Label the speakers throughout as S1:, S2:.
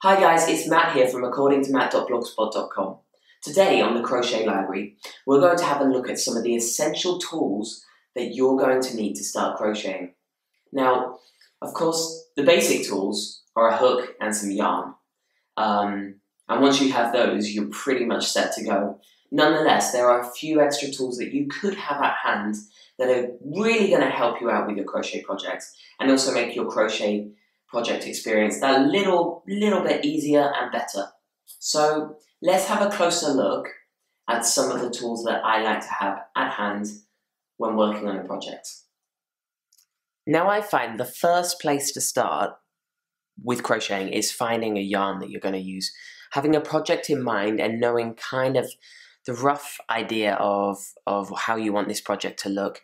S1: Hi guys, it's Matt here from accordingtomatt.blogspot.com. Today on the Crochet Library, we're going to have a look at some of the essential tools that you're going to need to start crocheting. Now, of course, the basic tools are a hook and some yarn. And once you have those, you're pretty much set to go. Nonetheless, there are a few extra tools that you could have at hand that are really going to help you out with your crochet projects and also make your crochet project experience that little bit easier and better. So let's have a closer look at some of the tools that I like to have at hand when working on a project. Now I find the first place to start with crocheting is finding a yarn that you're going to use. Having a project in mind and knowing kind of the rough idea of how you want this project to look,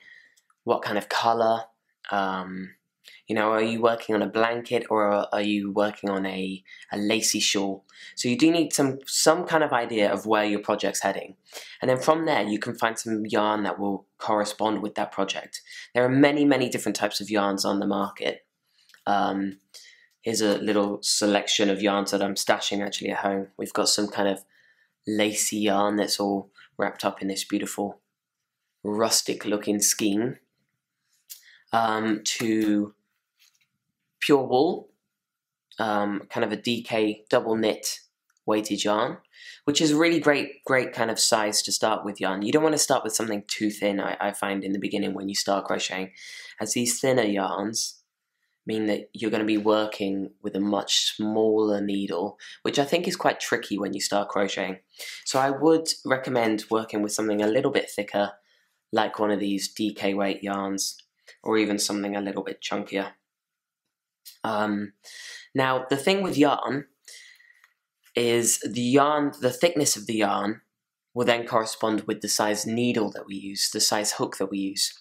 S1: what kind of color, are you working on a blanket or are you working on a lacy shawl? So you do need some kind of idea of where your project's heading. And then from there, you can find some yarn that will correspond with that project. There are many different types of yarns on the market. Here's a little selection of yarns that I'm stashing actually at home. We've got some kind of lacy yarn that's all wrapped up in this beautiful rustic looking skein, to pure wool, kind of a DK double knit weighted yarn, which is a really great kind of size to start with yarn. You don't want to start with something too thin, I find in the beginning when you start crocheting, as these thinner yarns mean that you're going to be working with a much smaller needle, which I think is quite tricky when you start crocheting. So I would recommend working with something a little bit thicker, like one of these DK weight yarns, or even something a little bit chunkier. Now the thing with yarn is the thickness of the yarn will then correspond with the size needle that we use, the size hook that we use.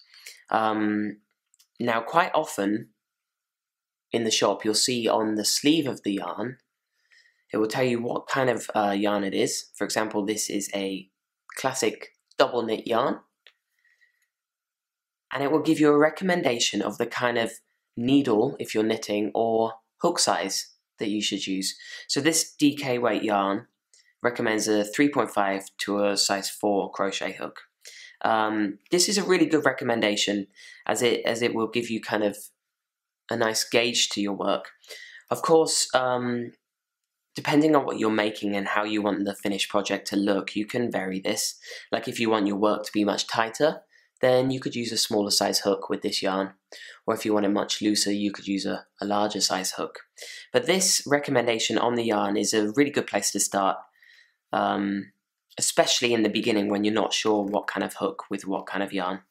S1: Now quite often in the shop you'll see on the sleeve of the yarn, it will tell you what kind of yarn it is. For example, this is a classic double knit yarn, and it will give you a recommendation of the kind of needle, if you're knitting, or hook size that you should use. So this DK weight yarn recommends a 3.5 to a size 4 crochet hook. This is a really good recommendation as it will give you kind of a nice gauge to your work. Of course, depending on what you're making and how you want the finished project to look, you can vary this. Like if you want your work to be much tighter, then you could use a smaller size hook with this yarn. Or if you want it much looser, you could use a larger size hook. But this recommendation on the yarn is a really good place to start, especially in the beginning when you're not sure what kind of hook with what kind of yarn.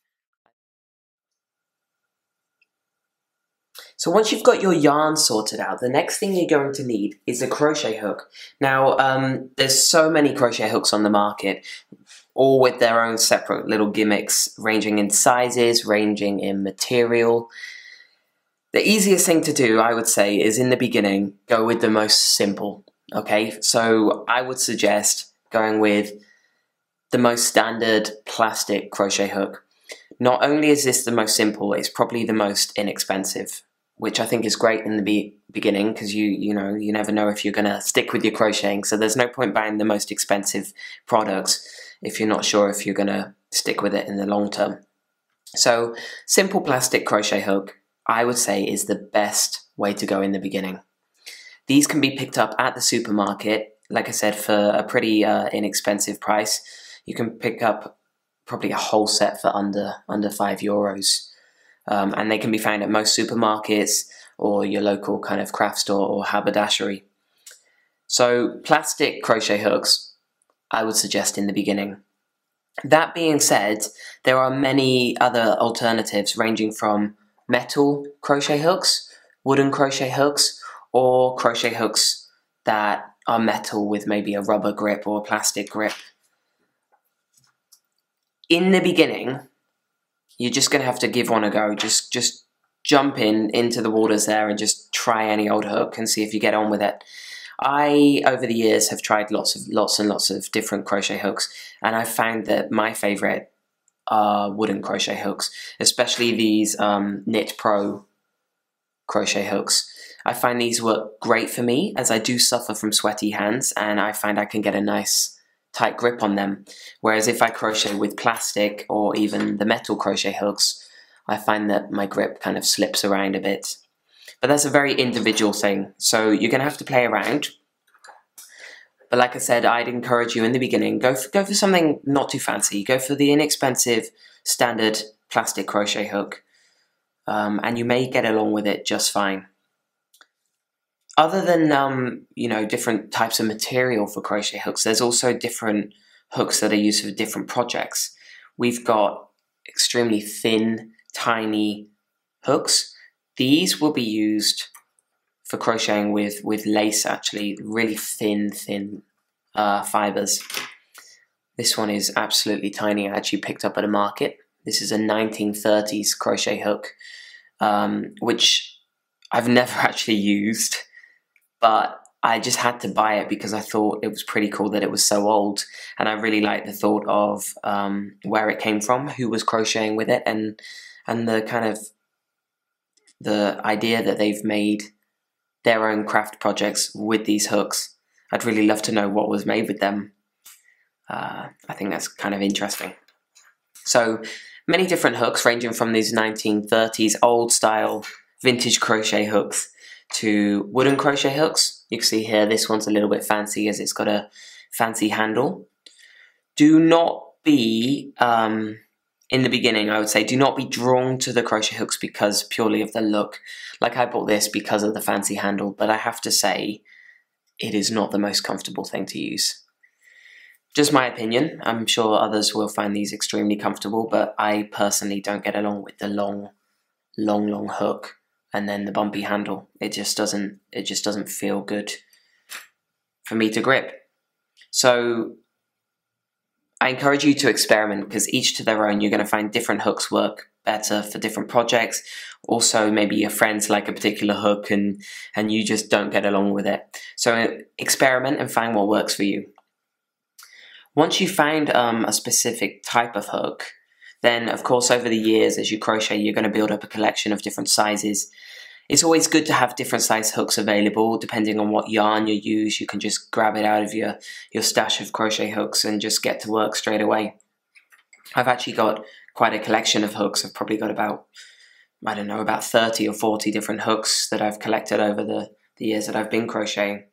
S1: So once you've got your yarn sorted out, the next thing you're going to need is a crochet hook. Now, there's so many crochet hooks on the market, all with their own separate little gimmicks, ranging in sizes, ranging in material. The easiest thing to do, I would say, is in the beginning, go with the most simple, okay? So I would suggest going with the most standard plastic crochet hook. Not only is this the most simple, it's probably the most inexpensive, which I think is great in the beginning because you never know if you're going to stick with your crocheting, so there's no point buying the most expensive products if you're not sure if you're going to stick with it in the long term. So simple plastic crochet hook, I would say, is the best way to go in the beginning. These can be picked up at the supermarket, like I said, for a pretty inexpensive price. You can pick up probably a whole set for under €5. And they can be found at most supermarkets or your local kind of craft store or haberdashery. So plastic crochet hooks, I would suggest in the beginning. That being said, there are many other alternatives ranging from metal crochet hooks, wooden crochet hooks, or crochet hooks that are metal with maybe a rubber grip or a plastic grip. In the beginning, you're just going to have to give one a go. Just jump into the waters there and just try any old hook and see if you get on with it. I, over the years, have tried lots and lots of different crochet hooks, and I've found that my favourite are wooden crochet hooks, especially these Knit Pro crochet hooks. I find these work great for me as I do suffer from sweaty hands, and I find I can get a nice tight grip on them. Whereas if I crochet with plastic or even the metal crochet hooks, I find that my grip kind of slips around a bit. But that's a very individual thing, so you're going to have to play around. But like I said, I'd encourage you in the beginning, go for something not too fancy. Go for the inexpensive standard plastic crochet hook, and you may get along with it just fine. Other than you know, different types of material for crochet hooks, there's also different hooks that are used for different projects. We've got extremely thin, tiny hooks. These will be used for crocheting with lace, actually, really thin fibers. This one is absolutely tiny. I actually picked up at a market. This is a 1930s crochet hook, which I've never actually used, but I just had to buy it because I thought it was pretty cool that it was so old, and I really liked the thought of where it came from, who was crocheting with it, and the kind of the idea that they've made their own craft projects with these hooks. I'd really love to know what was made with them. I think that's kind of interesting. So many different hooks, ranging from these 1930s old style vintage crochet hooks to wooden crochet hooks. You can see here this one's a little bit fancy as it's got a fancy handle. Do not be in the beginning, I would say, do not be drawn to the crochet hooks because purely of the look. Like, I bought this because of the fancy handle, but I have to say it is not the most comfortable thing to use. Just my opinion. I'm sure others will find these extremely comfortable, but I personally don't get along with the long hook and then the bumpy handle. It just doesn't feel good for me to grip. So I encourage you to experiment, because each to their own. You're going to find different hooks work better for different projects. Also, maybe your friends like a particular hook and you just don't get along with it. So experiment and find what works for you. Once you find a specific type of hook, then of course over the years as you crochet, you're going to build up a collection of different sizes. It's always good to have different size hooks available. Depending on what yarn you use, you can just grab it out of your stash of crochet hooks and just get to work straight away. I've actually got quite a collection of hooks. I've probably got about, I don't know, about 30 or 40 different hooks that I've collected over the years that I've been crocheting.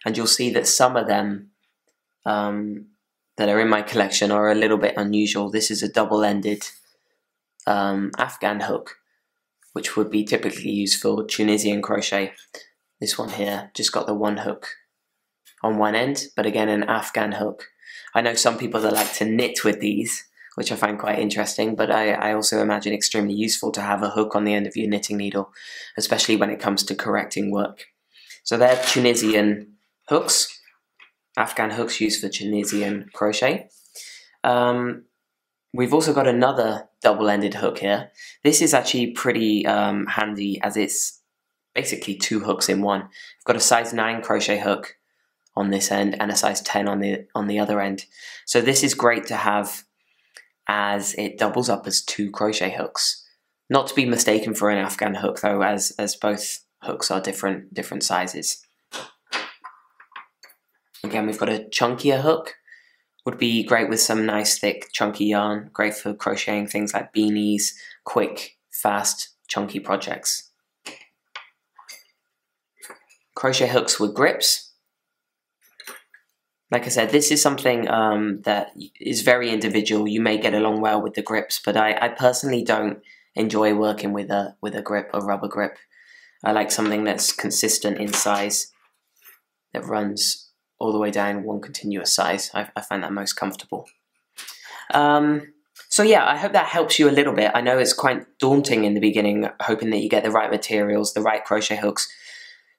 S1: And you'll see that some of them that are in my collection are a little bit unusual. This is a double-ended Afghan hook, which would be typically used for Tunisian crochet. This one here just got the one hook on one end, but again an Afghan hook. I know some people that like to knit with these, which I find quite interesting, but I also imagine extremely useful to have a hook on the end of your knitting needle, especially when it comes to correcting work. So they're Tunisian hooks, Afghan hooks used for Tunisian crochet. We've also got another double-ended hook here. This is actually pretty handy, as it's basically two hooks in one. I've got a size 9 crochet hook on this end and a size 10 on the other end. So this is great to have, as it doubles up as two crochet hooks. Not to be mistaken for an Afghan hook though, as both hooks are different sizes. Again, we've got a chunkier hook. Would be great with some nice thick chunky yarn, great for crocheting things like beanies, quick, fast, chunky projects. Crochet hooks with grips. Like I said, this is something that is very individual. You may get along well with the grips, but I personally don't enjoy working with a grip, a rubber grip. I like something that's consistent in size, that runs all the way down one continuous size. I find that most comfortable. So yeah, I hope that helps you a little bit. I know it's quite daunting in the beginning, hoping that you get the right materials, the right crochet hooks.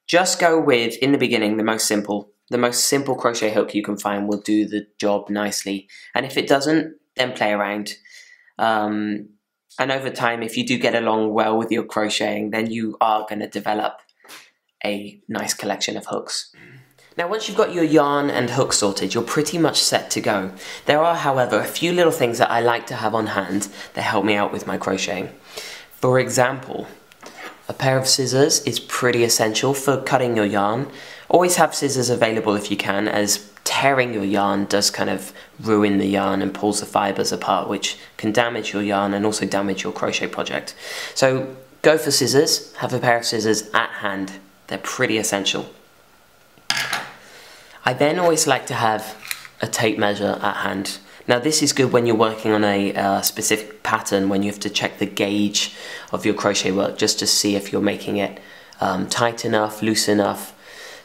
S1: Just go with, in the beginning, the most simple. The most simple crochet hook you can find will do the job nicely. And if it doesn't, then play around. And over time, if you do get along well with your crocheting, then you are going to develop a nice collection of hooks. Now once you've got your yarn and hook sorted, you're pretty much set to go. There are, however, a few little things that I like to have on hand that help me out with my crocheting. For example, a pair of scissors is pretty essential for cutting your yarn. Always have scissors available if you can, as tearing your yarn does kind of ruin the yarn and pulls the fibers apart, which can damage your yarn and also damage your crochet project. So go for scissors, have a pair of scissors at hand. They're pretty essential. I then always like to have a tape measure at hand. Now this is good when you're working on a specific pattern, when you have to check the gauge of your crochet work just to see if you're making it tight enough, loose enough,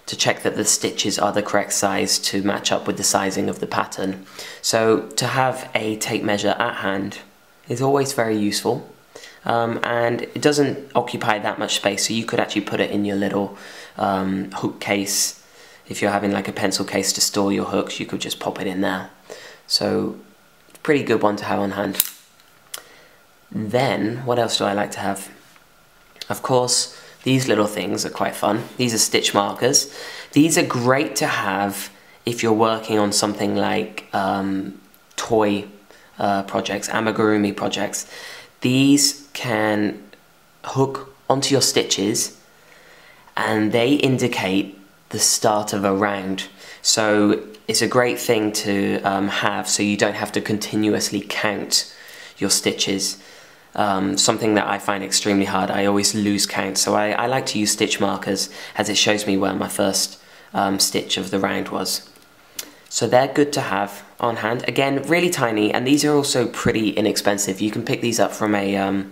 S1: to check that the stitches are the correct size to match up with the sizing of the pattern. So to have a tape measure at hand is always very useful, and it doesn't occupy that much space, so you could actually put it in your little hook case. If you're having like a pencil case to store your hooks, you could just pop it in there. So pretty good one to have on hand. Then what else do I like to have? Of course, these little things are quite fun. These are stitch markers. These are great to have if you're working on something like toy projects, amigurumi projects. These can hook onto your stitches and they indicate the start of a round. So it's a great thing to have, so you don't have to continuously count your stitches. Something that I find extremely hard. I always lose count, so I like to use stitch markers as it shows me where my first stitch of the round was. So they're good to have on hand. Again, really tiny, and these are also pretty inexpensive. You can pick these up from a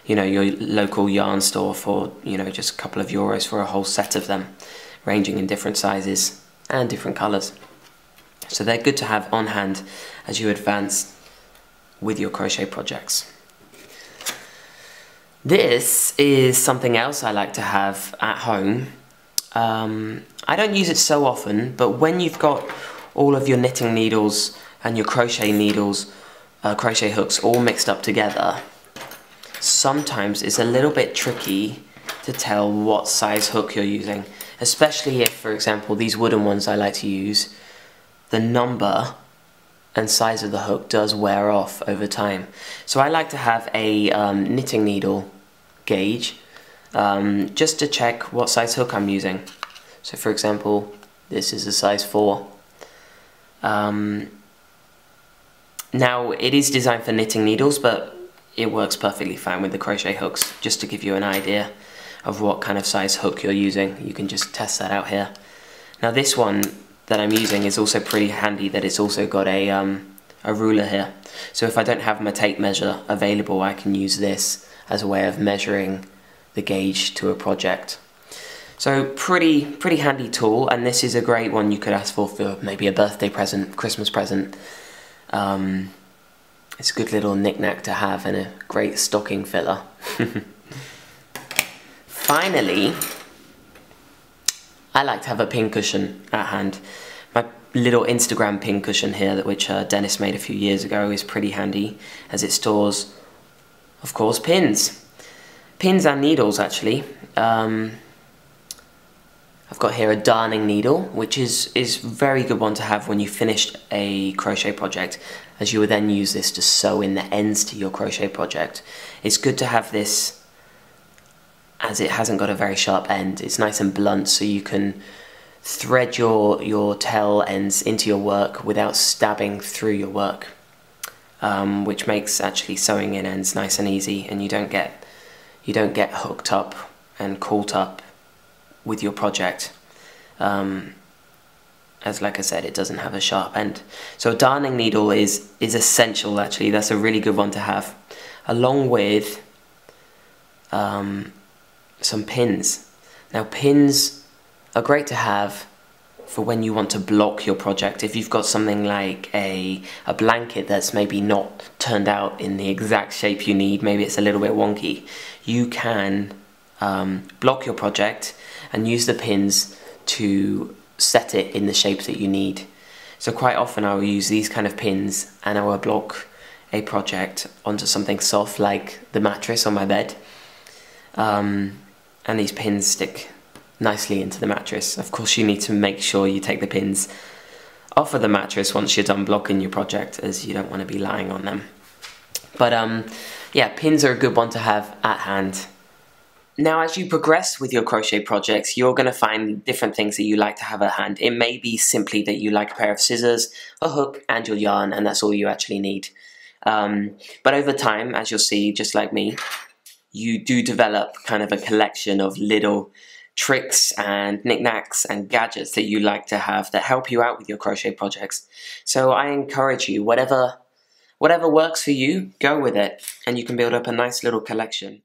S1: your local yarn store for just a couple of euros for a whole set of them, ranging in different sizes and different colours. So they're good to have on hand as you advance with your crochet projects. This is something else I like to have at home. I don't use it so often, but when you've got all of your knitting needles and your crochet needles, crochet hooks all mixed up together, sometimes it's a little bit tricky to tell what size hook you're using, especially if, for example, these wooden ones I like to use, the number and size of the hook does wear off over time. So I like to have a knitting needle gauge just to check what size hook I'm using. So for example, this is a size 4. Now it is designed for knitting needles, but it works perfectly fine with the crochet hooks. Just to give you an idea of what kind of size hook you're using, you can just test that out here. Now this one that I'm using is also pretty handy, that it's also got a ruler here. So if I don't have my tape measure available, I can use this as a way of measuring the gauge to a project. So pretty handy tool, and this is a great one you could ask for maybe a birthday present, Christmas present. It's a good little knick-knack to have and a great stocking filler. Finally, I like to have a pin cushion at hand. My little Instagram pin cushion here, which Dennis made a few years ago, is pretty handy as it stores, of course, pins. Pins and needles, actually. I've got here a darning needle, which is very good one to have when you finished a crochet project, as you would then use this to sew in the ends to your crochet project. It's good to have this as it hasn't got a very sharp end. It's nice and blunt, so you can thread your tail ends into your work without stabbing through your work, which makes actually sewing in ends nice and easy, and you don't get hooked up and caught up with your project. As like I said, it doesn't have a sharp end. So a darning needle is essential, actually. That's a really good one to have, along with some pins. Now pins are great to have for when you want to block your project. If you've got something like a blanket that's maybe not turned out in the exact shape you need, maybe it's a little bit wonky, you can block your project and use the pins to set it in the shape that you need. So quite often I will use these kind of pins and I will block a project onto something soft like the mattress on my bed. And these pins stick nicely into the mattress. Of course, you need to make sure you take the pins off of the mattress once you're done blocking your project, as you don't want to be lying on them. But yeah, pins are a good one to have at hand. Now, as you progress with your crochet projects, you're going to find different things that you like to have at hand. It may be simply that you like a pair of scissors, a hook, and your yarn, and that's all you actually need. But over time, as you'll see, just like me, you do develop kind of a collection of little tricks and knickknacks and gadgets that you like to have that help you out with your crochet projects. So I encourage you, whatever works for you, go with it, and you can build up a nice little collection.